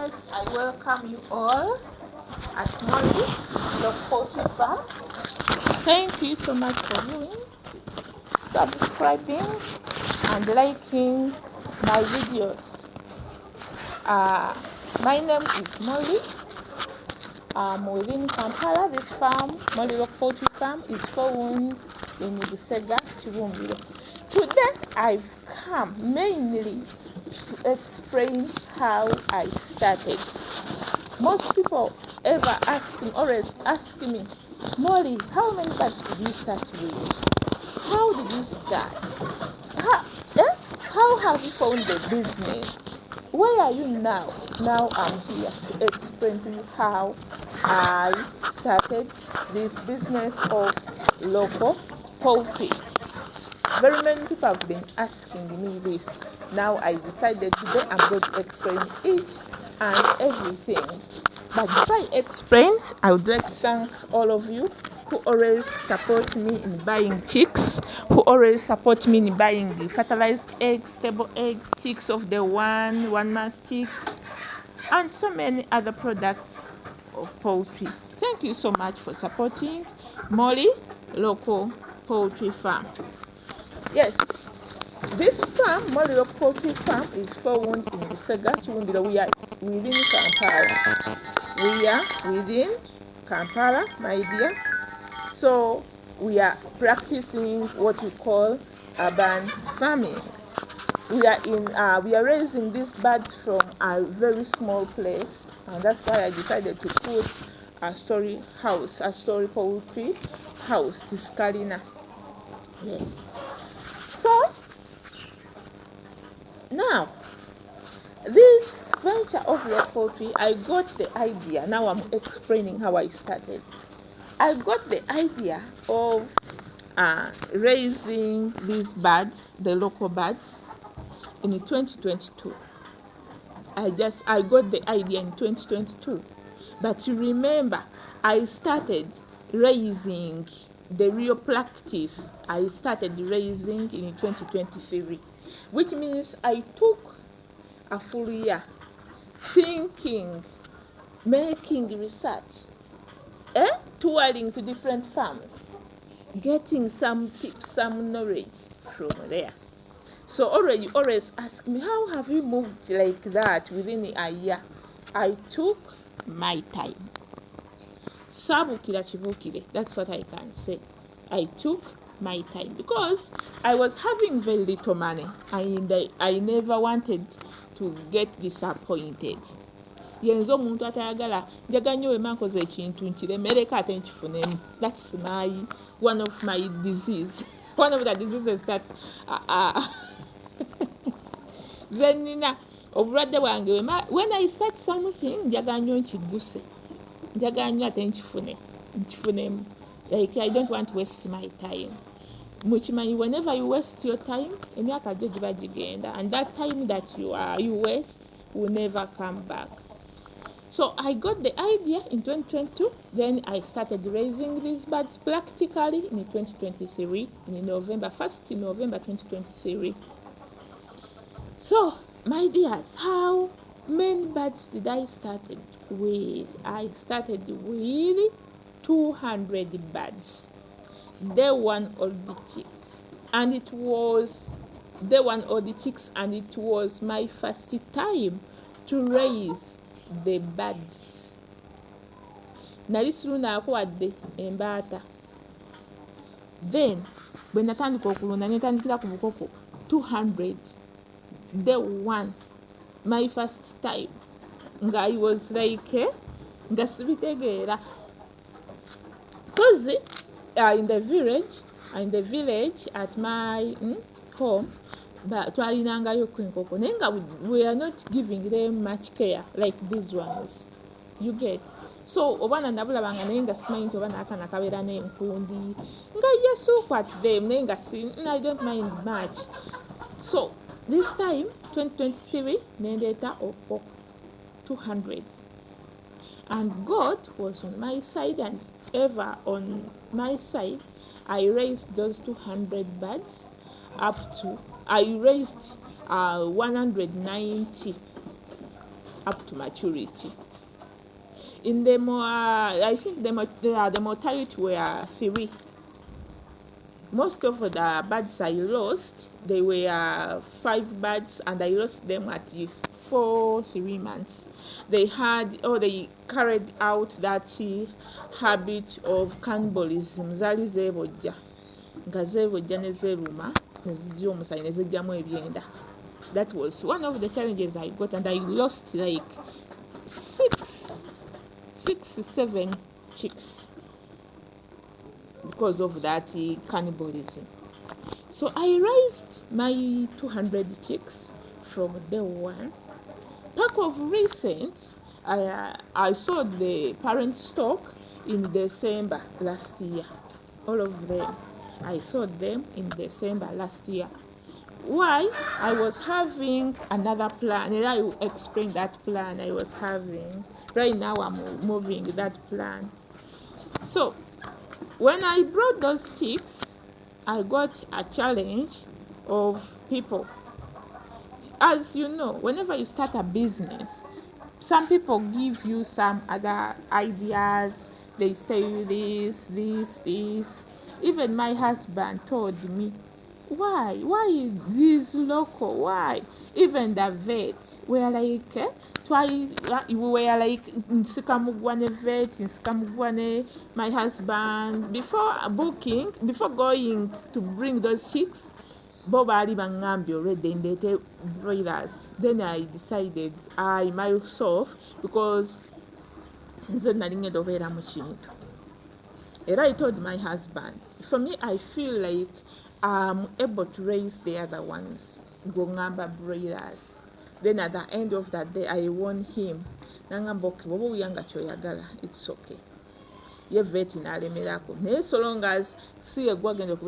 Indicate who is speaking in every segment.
Speaker 1: Yes, I welcome you all at Molly, the poultry farm. Thank you so much for viewing, subscribing, and liking my videos. My name is Molly. I'm within Kampala. This farm, Molly Rock Poultry Farm, is found in Busega, Chibumbiro. Today, I've come mainly to explain how I started. Most people always ask me, Molly, how many birds did you start with? How did you start? How have you found the business? Where are you now? Now I'm here to explain to you how I started this business of local poultry. Very many people have been asking me this. Now I decided today I'm going to explain each and everything. But before I explain, I would like to thank all of you who always support me in buying chicks, who always support me in buying the fertilized eggs, stable eggs, chicks of the one month chicks, and so many other products of poultry. Thank you so much for supporting Molly Local Poultry Farm. Yes, this farm, Molly Rock Poultry Farm, is found in Busega, Chibumbiro. We are within Kampala. We are within Kampala, my dear. So we are practicing what we call urban farming. We are raising these birds from a very small place, and that's why I decided to put a story poultry house, this Kalina. Yes. So now, this venture of rock poultry, I got the idea. Now I'm explaining how I started. I got the idea of raising these birds, the local birds, in 2022. I got the idea in 2022. But you remember, I started raising the real practice. I started raising in 2023, which means I took a full year thinking, making research, touring to different farms, getting some tips, some knowledge from there. So you always ask me, how have you moved like that within a year? I took my time. Sabukira chibukire, that's what I can say. I took my time because I was having very little money and I never wanted to get disappointed. Yenzo omuntu atayagala njaga nnyo wema nkoze ekintu nkiremereko ate nkifunemu. That's one of my disease. One of the diseases that then nina obulwadde bwange when I start something njaga nnyo nkiguse. Njaga nnyo ate nkifunemu. Like I don't want to waste my time. Muchimanyi, whenever you waste your time, emyaka gyo giba gigenda, and that time that you waste will never come back. So I got the idea in 2022. Then I started raising these birds practically in 2023, in November 2023. So, my dears, how many birds did I started with? I started with 200 birds. Day one of the chick, and it was day one of the chicks, and it was my first time to raise the birds. Nali silunda akuwadde embaata. Then bwe natandika okulunda netandikira ku bukoko 200. Day one, my first time. Nga I was like, nga sibitegeera. Because in the village at my home, twalinangayo enkoko naye nga we are not giving them much care like these ones, you get. So obwana nabulabanga naye nga simanyi nti oba naakaana kabeera n'enkundi nga yes, look at them naye nga I don't mind much. So this time 2023 nendeeta okwo 200, and God was on my side, and ever on my side I raised those 200 birds up to, I raised 190 up to maturity. In the I think the mortality were 3. Most of the birds I lost, they were 5 birds, and I lost them at 3 months. They carried out that habit of cannibalism. Zaali zeebojja nga zeebojja ne zeeruma ne zijja omusaayi ne zijjamu ebyenda. That was one of the challenges I got, and I lost like 7 chicks because of that cannibalism. So I raised my 200 chicks from day one. Back of recent, I sold the parent stock in December last year. All of them. I sold them in December last year. Why? I was having another plan, and I will explain that plan I was having. Right now I'm moving that plan. So when I brought those chicks, I got a challenge of people. As you know, whenever you start a business, some people give you some other ideas. They say this. Even my husband told me, why this local? Why? Even the vet were like, we were like, nsikamugwane vet, nsikamugwane my husband. Before going to bring those chicks, Bob Ali Bangambi already in the broilers. Then I decided I myself, because and I told my husband, for me, I feel like I'm able to raise the other ones, Gongamba broilers. Then at the end of that day, I warned him, it's okay. Ye vet in so long as see a gwagen of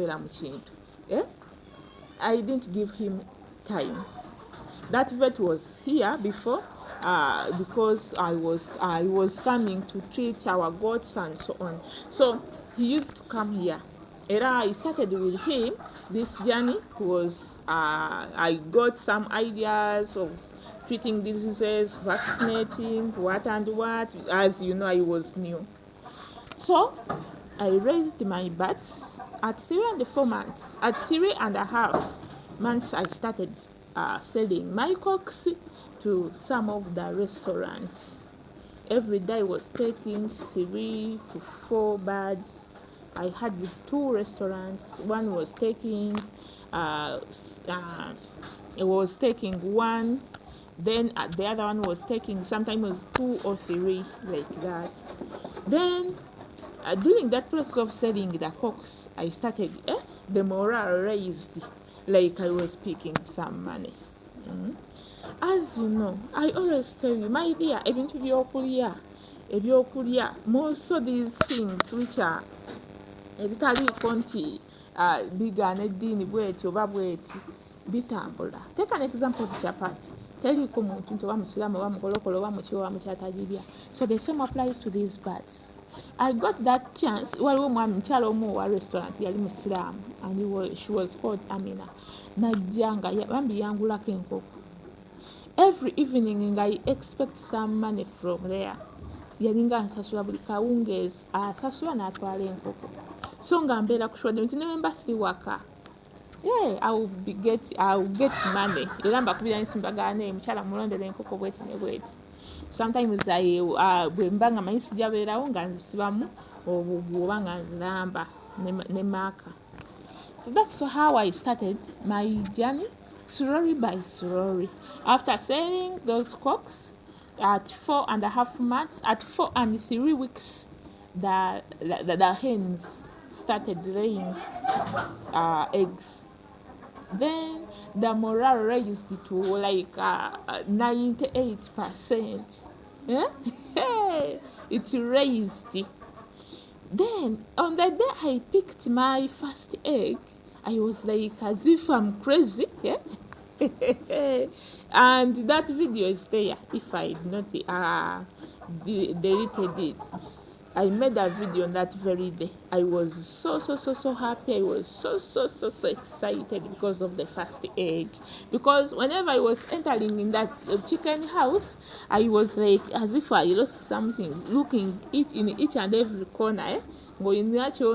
Speaker 1: I didn't give him time. That vet was here before, because I was coming to treat our goats and so on. So he used to come here. I started with him. This journey was, I got some ideas of treating diseases, vaccinating, what and what. As you know, I was new. So I raised my bats at 3 and 4 months. At 3.5 months, I started selling my cocks to some of the restaurants. Every day I was taking 3 to 4 birds. I had 2 restaurants. One was taking, it was taking 1. Then the other one was taking, sometimes it was 2 or 3, like that. Then during that process of selling the cocks, I started, the morale raised, like I was picking some money. As you know, I always tell you, my dear, ebintu ebyokulya, most of these things which are ebitaliiko nti bigaana eddiini bweti oba bweti bitambula. Take an example of chapati. Teriiko muntu nti oba musiraamu oba mukolokolo oba muki oba mukyatagirya. So the same applies to these birds. I got that chance. Waliwo omwami mukyala omu wa restaurant yali musiraamu, and she was called Amina. Najja nga bambi yangulako enkoko. Every evening I expect some money from there. Yalinga nsasula buli kawungeezi asasula n'atwala enkoko. So nga mbeera kushodde nti nemba siri waka. Yeah, I'll get money. Era mbakubira nsimbagane mukyala mulondera enkoko bweti ne bweti. Sometimes bwe mba nga manyi sijabeerawo nga nzisibamu oba nga nziramba ne maaka. So that's how I started my journey, slowly by slowly. After selling those cocks at 4.5 months, at 4 and 3 weeks, the hens started laying eggs. Then the morale raised to like 98%. It raised. Then on the day I picked my first egg, I was like as if I'm crazy. And that video is there if I did not deleted it. I made a video on that very day. I was so happy. I was so excited because of the first egg. Because whenever I was entering in that chicken house, I was like as if I lost something, looking it in each and every corner. Going yet I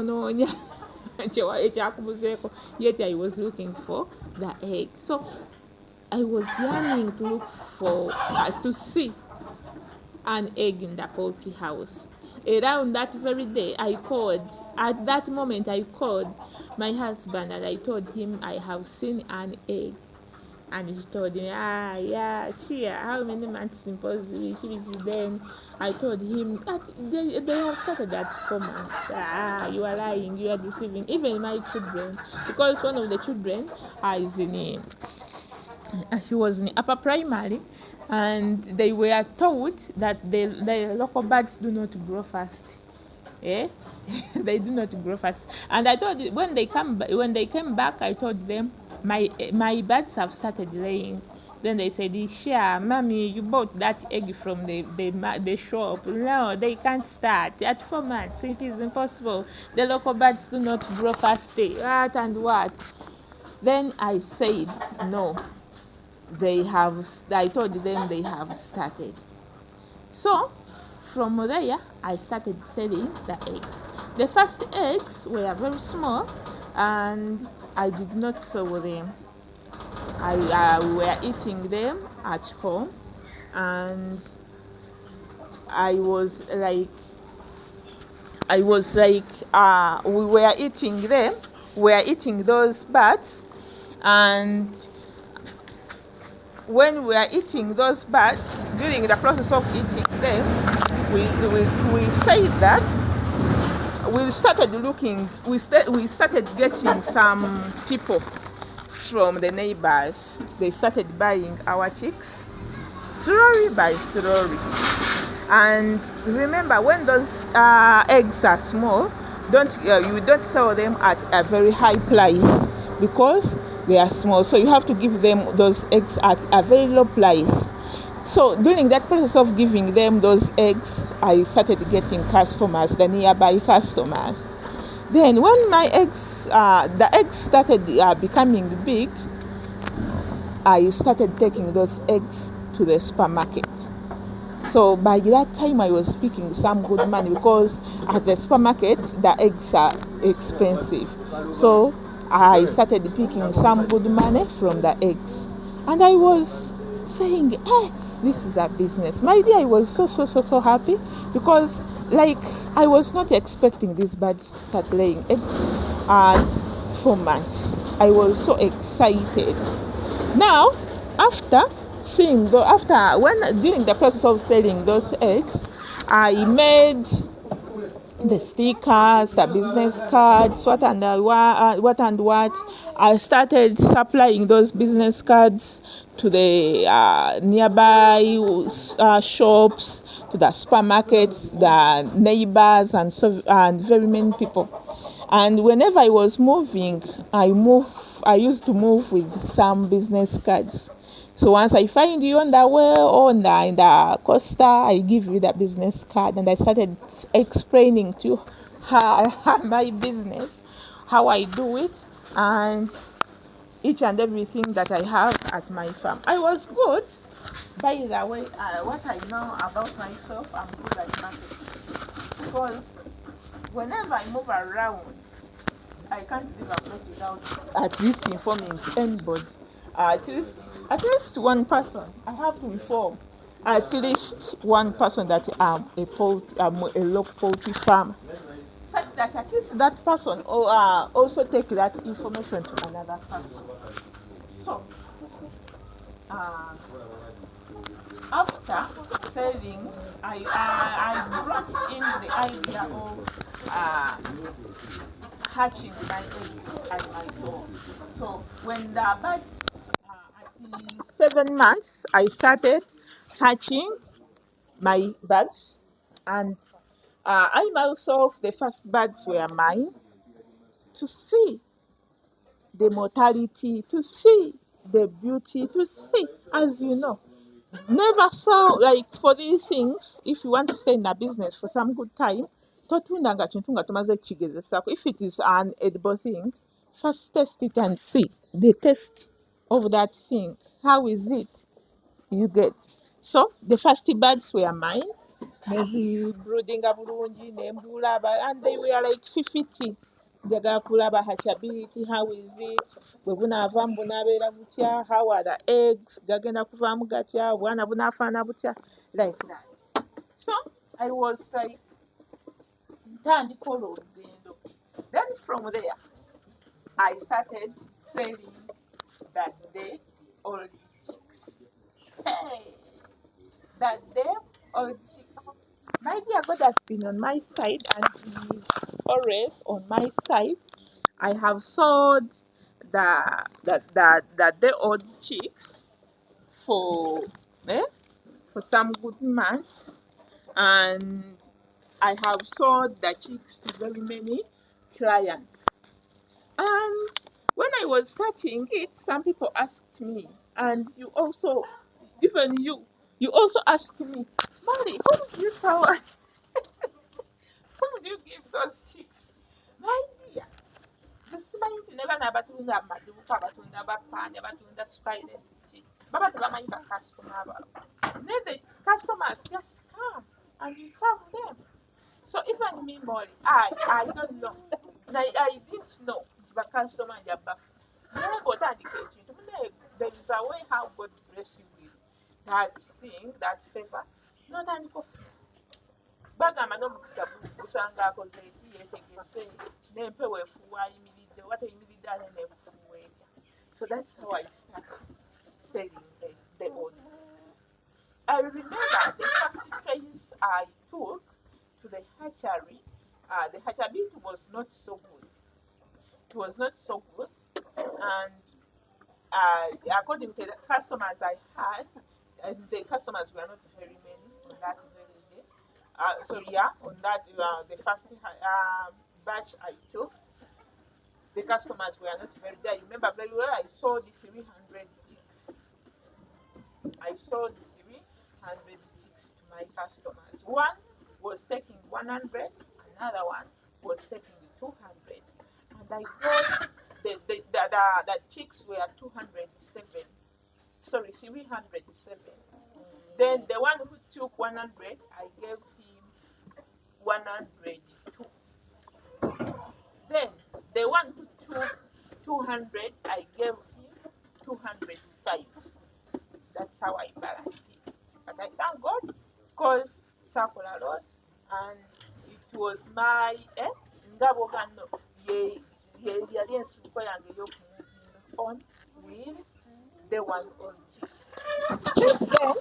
Speaker 1: was looking for the egg. So I was yearning to look for us to see an egg in the poultry house. Around that very day, I called. At that moment, I called my husband and I told him I have seen an egg. And he told me, yeah, Chia, how many months impose we keep it? Then I told him that they have started at 4 months. You are lying, you are deceiving. Even my children, because one of the children is he was in upper primary, and they were told that the local birds do not grow fast. Eh? They do not grow fast. And I told when they came back, I told them my birds have started laying. Then they said, "Sure, mommy, you bought that egg from the shop." No, they can't start at 4 months. It is impossible. The local birds do not grow fast. What and what? Then I said, no. I told them they have started. So from there, I started selling the eggs. The first eggs were very small, and I did not sell them. We were eating them at home, and I was like, we were eating them. We were eating those birds, and when we are eating those birds, during the process of eating them, we said that we started getting some people from the neighbors. They started buying our chicks slowly by slowly. And remember, when those eggs are small, you don't sell them at a very high price because they are small. So you have to give them those eggs at a very low price. So during that process of giving them those eggs, I started getting customers, the nearby customers. Then when the eggs started becoming big, I started taking those eggs to the supermarket. So by that time, I was speaking some good money because at the supermarket, the eggs are expensive. So I started picking some good money from the eggs. And I was saying, this is a business. My dear, I was so happy because I was not expecting these birds to start laying eggs at 4 months. I was so excited. Now, during the process of selling those eggs, I made the stickers, the business cards, what and what. I started supplying those business cards to the nearby shops, to the supermarkets, the neighbors, and very many people. And whenever I was moving, I used to move with some business cards. So once I find you on the way or in the coaster, I give you the business card, and I started explaining to you how my business, how I do it, and each and everything that I have at my farm. I was good. By the way, what I know about myself, I'm good at marketing. Because whenever I move around, I can't leave a place without at least informing anybody. At least one person. I have to inform at least one person that I'm a local poultry farmer. Such that at least that person also take that information to another person. So, after selling, I brought in the idea of hatching my eggs at myself. So when the birds at 7 months, I started hatching my birds, and I myself, the first birds were mine, to see the mortality, to see the beauty, to see, as you know. Never saw, for these things, if you want to stay in a business for some good time, totunda nga kintu nga tomaze kigezesaako. If it is an edible thing, first test it and see the taste of that thing. How is it? You get. So the first birds were mine. Nezibroodinga bulungi nembulaba, and they were like 50. Njagala kulaba hatchability, how is it? Bwe bunaavaamu bunaabeera butya? How are the eggs? Gagenda kuvaamu gatya? Obwana bunaafaana butya? Like that. So I was like, ntandika olwo olugendo. Then from there, I started selling that day old chicks. Hey, that day old chicks. My dear God has been on my side and He is always on my side. I have sold the day old chicks for for some good months, and I have sold the chicks to very many clients. And when I was starting it, some people asked me, and you also, even you also asked me, Molly, who did you sell? Who did you give those chicks? My dear, simanyi nti ne bano abatunda mu maduuka, abatunda bapande, abatunda spices ki, baba tebamanyi bakasitoma baabwe. Then the customers just come and you serve them. So even me, Molly, I don't know. I didn't know the customer in your back. There is a way how God bless you with that thing, that favor. Not an bagamba n'omukisa gusanga akoze eki yeetegese n'empewo efuuwa ayimiridde oba teyimiridde ate nebufuuweeta. So that's how I started selling the old chicks. I remember the first place I took to the hatchery, the hatchability was not so good. It was not so good, and according to the customers I had, and the customers were not very many on that very day. On that the first batch I took, the customers were not very there. I remember very well. I sold 300 chicks. I sold 300 chicks to my customers. One was taking 100, another one was taking 200, and I got the chicks were 207. Sorry, 307. Then the one who took 100, I gave him 102. Then the one who took 200, I gave him 205. That's how I balanced it. But I thank God because Sakura lost, and it was my ngabo gano yali ensibuko yange ey'okumove on with the one on chicks. Since then,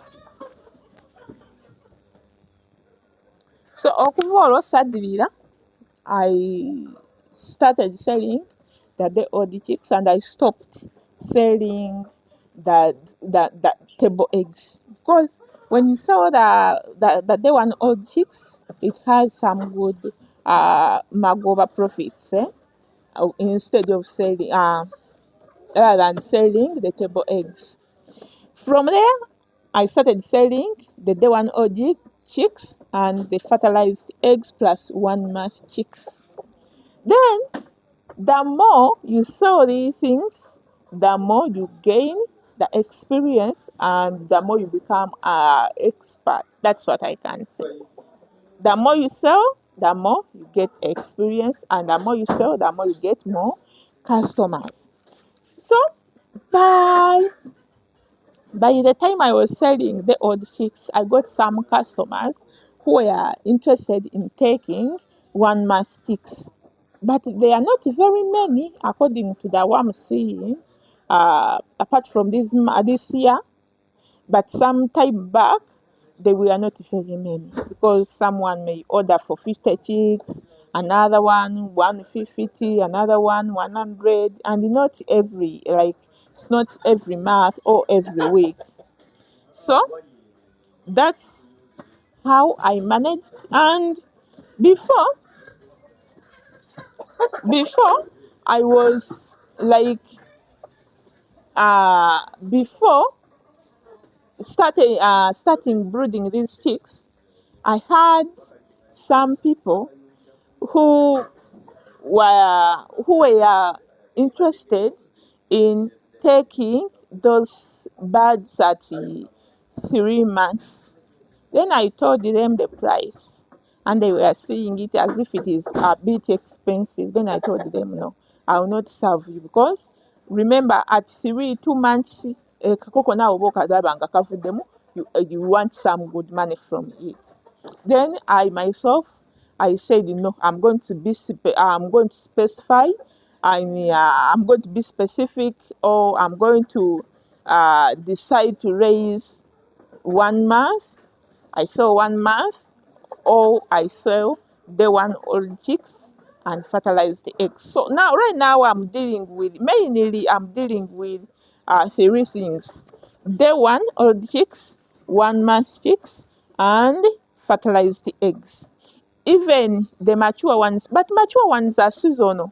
Speaker 1: so okuva olwo saddirira, I started selling the day old chicks, and I stopped selling the table eggs, because when you sell the day one old chicks, it has some good magoba profits, instead of selling rather than selling the table eggs. From there, I started selling the day one old chicks and the fertilized eggs plus 1 month chicks. Then, the more you sell these things, the more you gain the experience and the more you become an expert. That's what I can say. The more you sell, the more you get experience, and the more you sell, the more you get more customers. So, by the time I was selling the old chicks, I got some customers who were interested in taking 1 month chicks. But they are not very many, according to the one I'm seeing, apart from this year. But some time back, they were not very many, because someone may order for 50 chicks, another one 150, another one 100, and it's not every month or every week. So that's how I managed. And before I was like before starting brooding these chicks, I had some people who were interested in taking those birds at 3 months. Then I told them the price, and they were seeing it as if it is a bit expensive. Then I told them, no, I will not serve you because remember, at 2 months, kakoko nawe oba okazaba nga kavuddemu, you want some good money from it. Then I myself, I said, no, I'm going to specify, I'm going to be specific, or I'm going to decide to raise 1 month. I sell 1 month, or I sell day one old chicks and fertilized eggs. So now, right now, I'm dealing with 3 things: day one old chicks, 1 month chicks, and fertilized eggs. Even the mature ones, but mature ones are seasonal.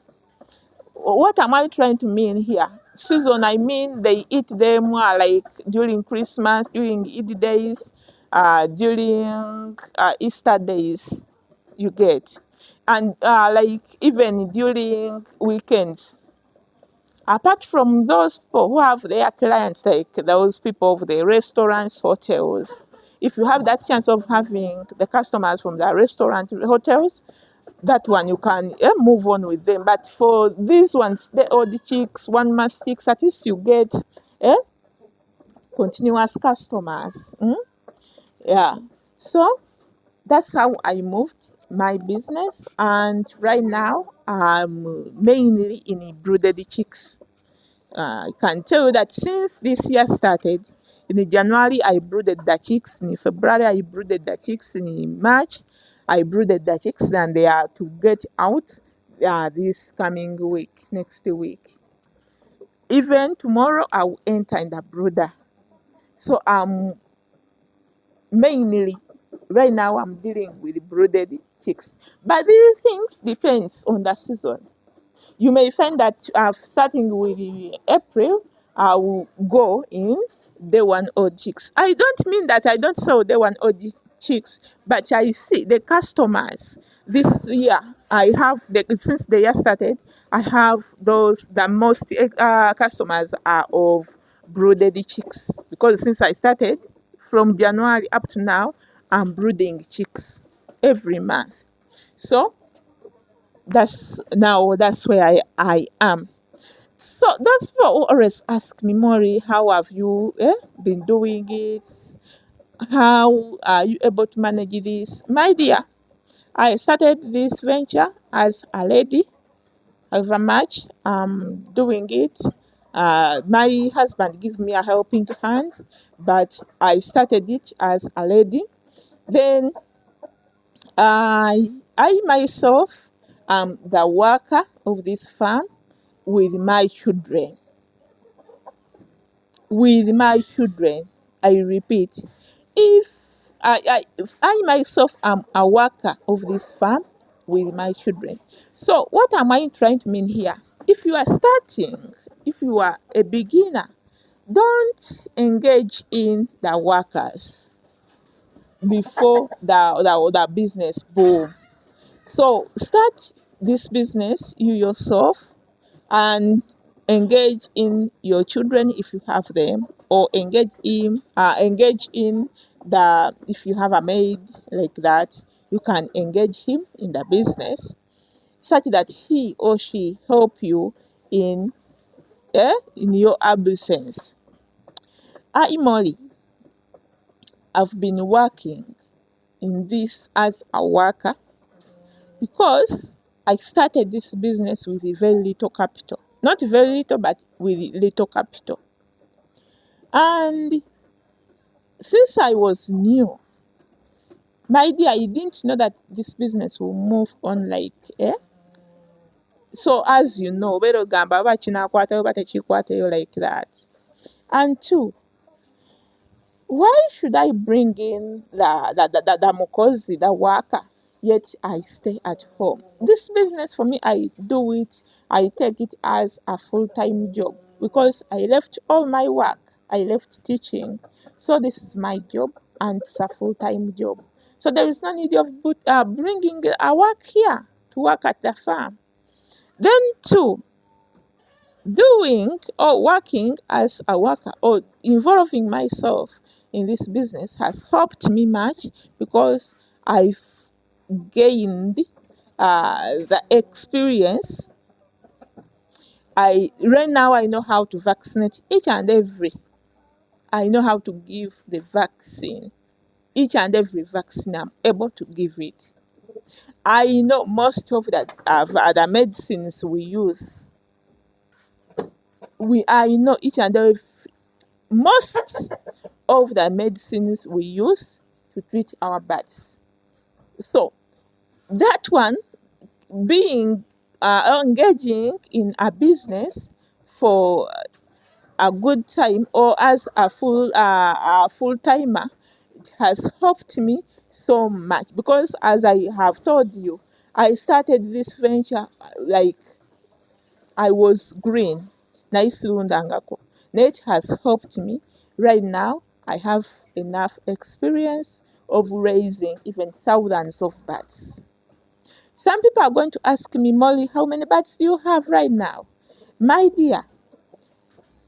Speaker 1: What am I trying to mean here? Season, I mean they eat them like during Christmas, during Eid days, during Easter days, you get. And like even during weekends. Apart from those people who have their clients, like those people of the restaurants, hotels, if you have that chance of having the customers from the restaurant, hotels, that one you can move on with them. But for these ones, all the chicks, 1 month chicks, at least you get eh, continuous customers. Yeah. So that's how I moved my business. And right now, I'm mainly in brooded chicks. I can tell you that since this year started, in January I brooded the chicks, in February I brooded the chicks, in March I brooded the chicks, and they are to get out this coming week, next week. Even tomorrow I will enter in the brooder. So mainly right now I'm dealing with brooded chicks. But these things depends on the season. You may find that starting with April, I will go in day one old chicks. I don't mean that I don't sell day one old chicks, but I see the customers. This year, I have, since the year started, I have the most customers are of brooded chicks. Because since I started, from January up to now, I'm brooding chicks every month. So that's where I am. So those people who always ask me, Mori, how have you been doing it? How are you able to manage this? My dear, I started this venture as a lady. However much I'm doing it. My husband gave me a helping hand, but I started it as a lady. Then I myself am the worker of this farm with my children. With my children, I repeat, if I myself am a worker of this farm with my children. So what am I trying to mean here? If you are starting, if you are a beginner, don't engage in the workers before the business boom. So start this business you yourself, and engage in your children if you have them, or engage in the if you have a maid like that, you can engage him in the business such that he or she help you in your absence. Molly, I've been working in this as a worker because I started this business with a very little capital. Not very little, but with little capital. And since I was new, my dear, I didn't know that this business will move on like So as you know, berogamba oba kinaakwatayo oba tekikwatayo like that. And two, why should I bring in the mukozi, the worker, yet I stay at home? This business for me, I take it as a full-time job because I left all my work. I left teaching. So this is my job and it's a full-time job. So there is no need of bringing a work here. to work at the farm. Then two, doing or working as a worker or involving myself in this business has helped me much because I've gained the experience. I right now I know how to vaccinate each and every. I know how to give the vaccine. Each and every vaccine I'm able to give it. I know most of the medicines we use. I know each and every most of the medicines we use to treat our bats. So that one being engaging in a business for a good time or as a full timer, it has helped me so much because as I have told you, I started this venture like I was green. Naisirundangako. It has helped me. Right now, I have enough experience of raising even thousands of birds. Some people are going to ask me, Molly, how many birds do you have right now? My dear,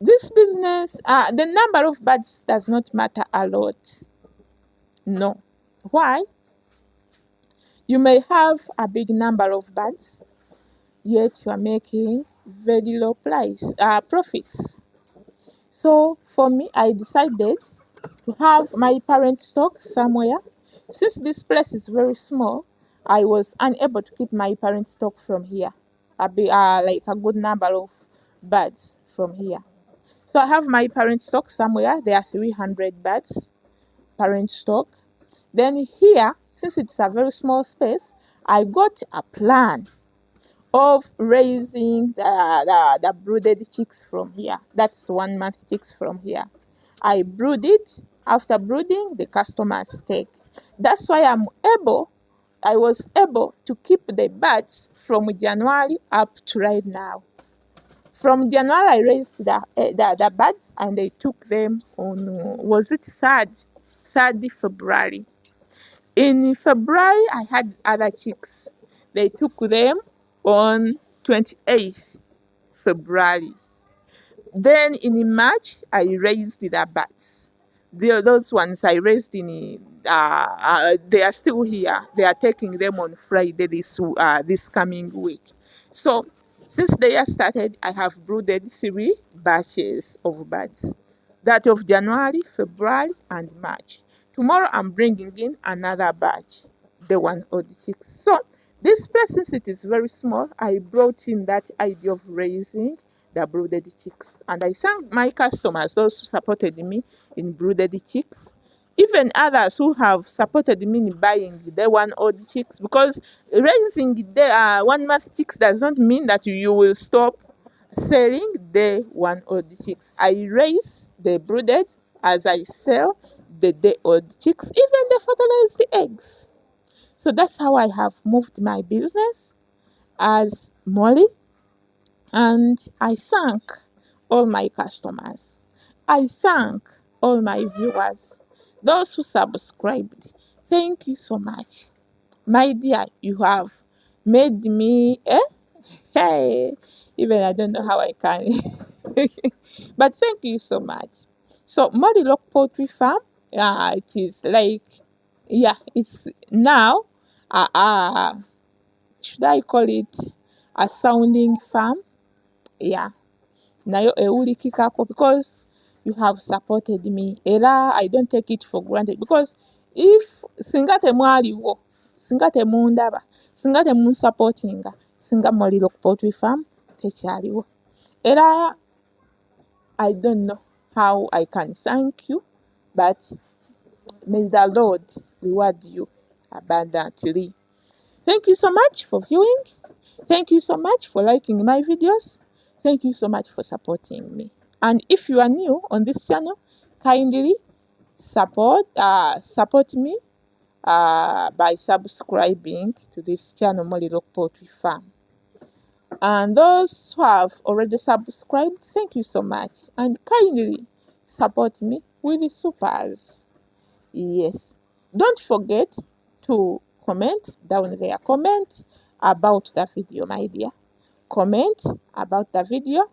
Speaker 1: this business, the number of birds does not matter a lot. No. Why? You may have a big number of birds, yet you are making very low profits. So for me, I decided to have my parent stock somewhere. Since this place is very small, I was unable to keep my parent stock from here. Like a good number of birds from here. So I have my parent stock somewhere. There are 300 birds, parent stock. Then here, since it's a very small space, I got a plan of raising the brooded chicks from here. That's 1 month chicks from here. I brood it. After brooding, the customers take. That's why I was able to keep the birds from January up to right now. From January, I raised the birds and they took them on, was it 3rd February. In February, I had other chicks. They took them on 28th February. Then in March, I raised the bats. Those ones I raised they are still here. They are taking them on Friday this coming week. So since the year started, I have brooded 3 batches of bats. That of January, February, and March. Tomorrow I'm bringing in another batch, the one or the chicks. So this place, since it is very small, I brought in that idea of raising the brooded chicks. And I thank my customers, those who supported me in brooded chicks, even others who have supported me in buying the one old chicks, because raising the 1 month chicks does not mean that you will stop selling the one old chicks. I raise the brooded as I sell the day old chicks, even the fertilized eggs. So that's how I have moved my business as Molly. And I thank all my customers. I thank all my viewers, those who subscribed. Thank you so much. My dear, you have made me, hey, even I don't know how I can. But thank you so much. So, Molly Lock Poultry Farm, it is like, yeah, it's now, uh, uh, should I call it a sounding farm? Yeah. Nayo ewulikikako because you have supported me era I don't take it for granted because if singa temwaliwo, singa temundaba, singa temunsupportinga, singa Molly Lock Poultry Farm tekyaliwo. Era I don't know how I can thank you, but may the Lord reward you abundantly. Thank you so much for viewing. Thank you so much for liking my videos. Thank you so much for supporting me. And if you are new on this channel, kindly support me by subscribing to this channel, Molly Lock Poultry Farm. And those who have already subscribed, thank you so much. And kindly support me with the supers. Yes. Don't forget to comment down there. Comment about the video, my dear. Comment about the video,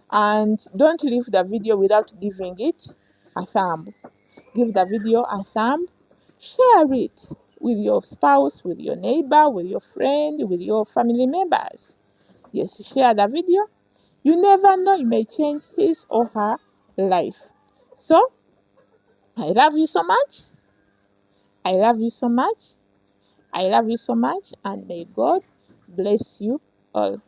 Speaker 1: and don't leave the video without giving it a thumb. Give the video a thumb. Share it with your spouse, with your neighbor, with your friend, with your family members. Yes, share the video. You never know, you may change his or her life. So, I love you so much. I love you so much. I love you so much, and may God bless you all.